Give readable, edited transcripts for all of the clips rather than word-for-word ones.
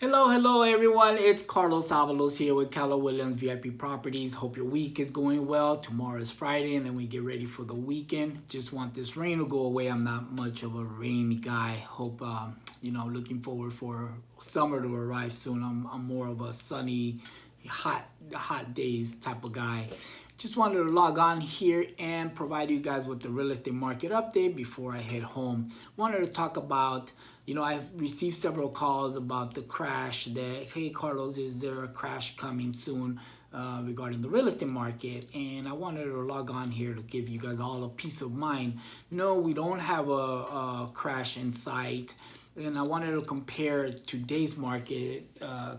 Hello everyone. It's Carlos Avalos here with Keller Williams VIP Properties. Hope your week is going well. Tomorrow is Friday and then we get ready for the weekend. Just want this rain to go away. I'm not much of a rainy guy. Hope, looking forward for summer to arrive soon. I'm more of a sunny, hot days type of guy. Just wanted to log on here and provide you guys with the real estate market update before I head home. Wanted to talk about, I've received several calls about the crash that, hey, Carlos, is there a crash coming soon regarding the real estate market? And I wanted to log on here to give you guys all a peace of mind. No, we don't have a crash in sight. And I wanted to compare today's market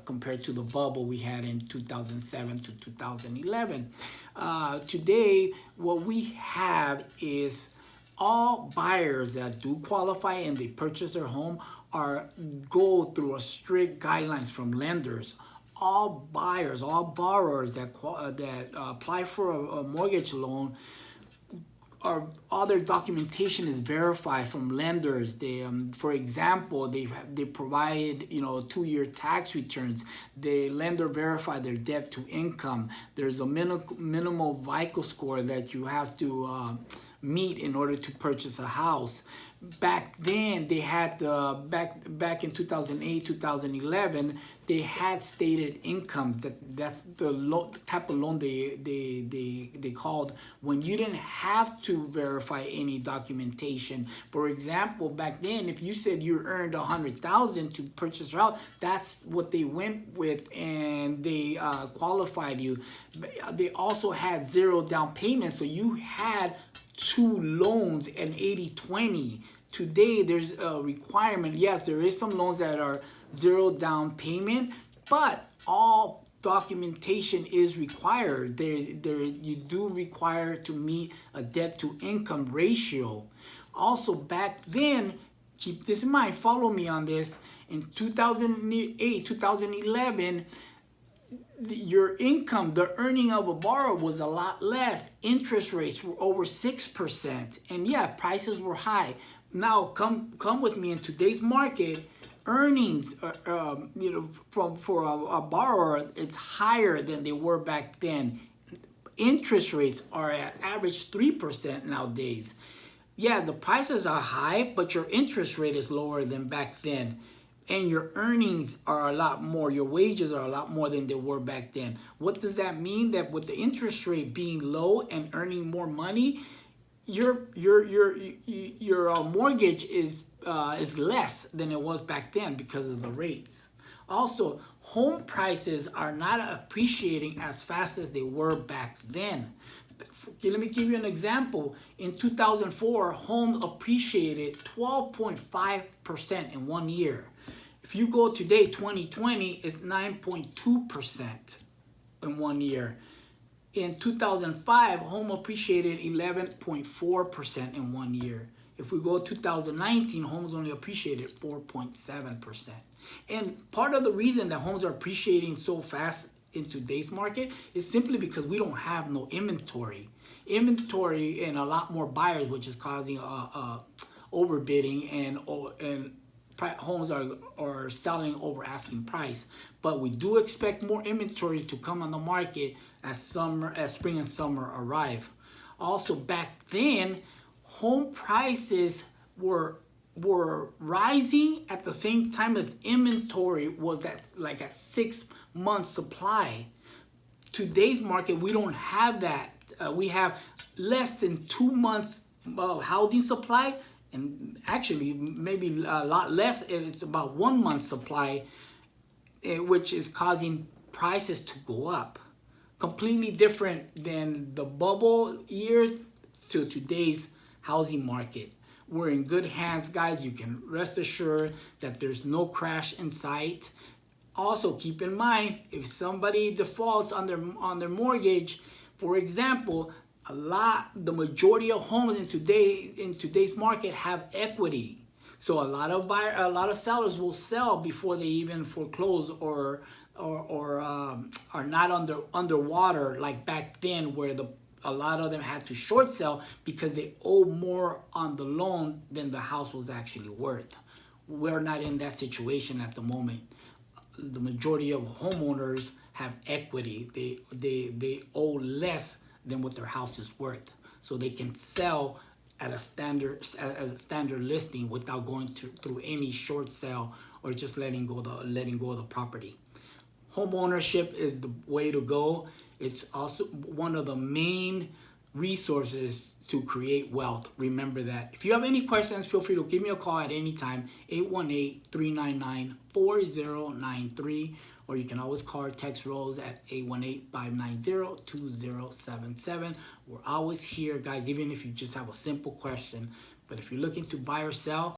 compared to the bubble we had in 2007 to 2011. Today, what we have is all buyers that do qualify and they purchase their home go through a strict guidelines from lenders. All buyers, all borrowers that apply for a mortgage loan, all their documentation is verified from lenders. They, for example, they provide 2-year tax returns. The lender verify their debt to income. There's a minimal FICO score that you have to meet in order to purchase a house. Back then, they had back in 2008, 2011, they had stated incomes. That's the type of loan they called when you didn't have to verify any documentation. For example, back then, if you said you earned $100,000 to purchase a house, that's what they went with, and they qualified you. They also had 0 down payment, so you had 2 loans and 80-20. Today there's a requirement. Yes, there is some loans that are 0 down payment, but all documentation is required. You do require to meet a debt to income ratio. Also back then, keep this in mind, follow me on this, in 2008, 2011, your income, the earning of a borrower was a lot less. Interest rates were over 6%. And yeah, prices were high. Now come with me in today's market, earnings, for a borrower, it's higher than they were back then. Interest rates are at average 3% nowadays. Yeah, the prices are high, but your interest rate is lower than back then. And your earnings are a lot more, your wages are a lot more than they were back then. What does that mean? That with the interest rate being low and earning more money, your mortgage is less than it was back then because of the rates. Also, home prices are not appreciating as fast as they were back then. Okay, let me give you an example. In 2004, home appreciated 12.5% in 1 year. If you go today, 2020, it's 9.2% in 1 year. In 2005, home appreciated 11.4% in 1 year. If we go 2019, homes only appreciated 4.7%. And part of the reason that homes are appreciating so fast in today's market is simply because we don't have no inventory and a lot more buyers, which is causing overbidding and homes are selling over asking price. But we do expect more inventory to come on the market as spring and summer arrive. Also back then, home prices were rising at the same time as inventory was at 6 months supply. Today's market, we don't have that. We have less than 2 months housing supply, and actually maybe a lot less if it's about 1 month supply, which is causing prices to go up. Completely different than the bubble years to today's housing market. We're in good hands, guys. You can rest assured that there's no crash in sight. Also, keep in mind, if somebody defaults on their mortgage, for example, the majority of homes in today's market have equity. So a lot of sellers will sell before they even foreclose or are not underwater like back then, where a lot of them had to short sell because they owe more on the loan than the house was actually worth. We're not in that situation at the moment. the majority of homeowners have equity. They owe less than what their house is worth, so they can sell at a standard listing without going through any short sale or just letting go of the property. Home ownership is the way to go. It's also one of the main resources to create wealth. Remember that. If you have any questions, feel free to give me a call at any time, 818-399-4093, or you can always call or text Rose at 818-590-2077. We're always here, guys, even if you just have a simple question. But if you're looking to buy or sell,